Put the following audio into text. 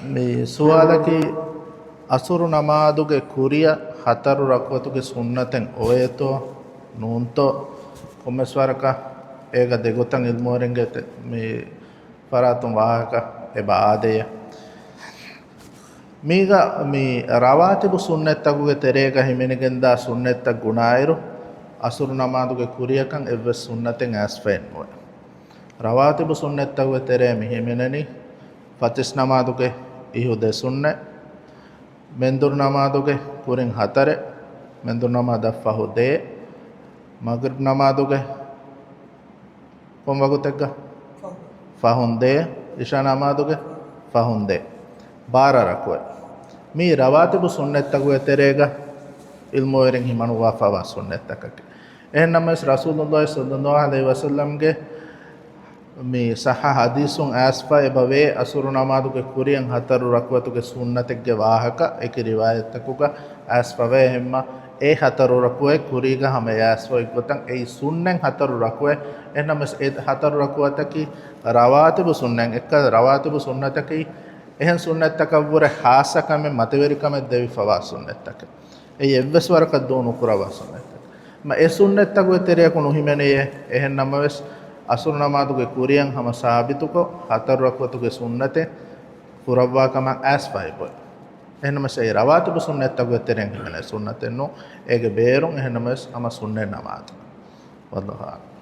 මේ සුවාලකි අසුරු නමාදුගේ කුරිය හතරු රක්වතුගේ සුන්නතෙන් ඔයතෝ නූන්තෝ කොමස්වරක ඒක දෙගොතන් ඉල්මෝරෙන්ගේ මේ පරාතුන් වාහක එබාදය මේක මේ රවාතිබු සුන්නත්තකුගේ තෙරේක හිමිනගෙන්දා සුන්නත්තක් ගුණායරු අසුරු නමාදුගේ කුරියකන් එව සුන්නතෙන් ඇස්ෆෙන් නොය රවාතිබු සුන්නත්තකුගේ තෙරේ මිහිමිනනි ෆතිස් නමාදුගේ ඉහුදේ සුන්න මෙන්දුරු නමාදුගේ කුරින් හතර මෙන්දුරු නමාද ෆහුදේ මග්රිබ් නමාදුගේ කොම්වගුතෙක්ග ෆහුන්දේ ඉෂා නමාදුගේ ෆහුන්දේ ಬಾರ ರಕುವೆ ಮೀ ರವಾತಿಬು ಸುನ್ನೆತ್ತಗುವೆ ತೆರೆಗ ಇಲ್ಮೋಯರಿಂಗ್ ಹಿಮನು ವಾಫಾವಾ ಸುನ್ನೆತ್ತಕಕ್ಕೆ එහෙන් නම් රසූලුල්ලාහි සල්ලල්ලාහු අලයිහි වසල්ලම්ගේ මේ සහ හදීසුන් ආස්පා එබවේ අසුරු නමාදුගේ කුරියන් හතරු රක්වතුගේ සුන්නතෙක්ගේ වාහක එක රිවායතකුග ආස්පාවේ හැම ඒ හතරු රකුවේ කුරීග හැම ආස්පා ඉක්වතන් ඒ සුන්නෙන් හතරු රකුවේ එහෙනම් ඒ හතරු රකුවතකි රවාතිබු සුන්නෙන් එක රවාතිබු සුන්නතකි එහෙන් සුන්නතකවර හාසකම මතවරිකම දෙවි ෆවා සුන්නතක ඒ එවස් වරක දෝනු කරවා සුන්නතක ඒ සුන්නතකව තෙරයකුණු හිමනේ එහෙන් නමවස් අසුරු නමාදුගේ කුරියන් හැම සාබිතුක හතර රක්වතුගේ සුන්නතේ කුරවාකම ආස්ෆයිබ එහෙනම සේ රවාතිබ සුන්නතකව තෙරෙන් හිමනේ සුන්නතෙන්නෝ ඒගේ බේරුන් එහෙනම අම සුන්නේ නමාද වල්ලාහ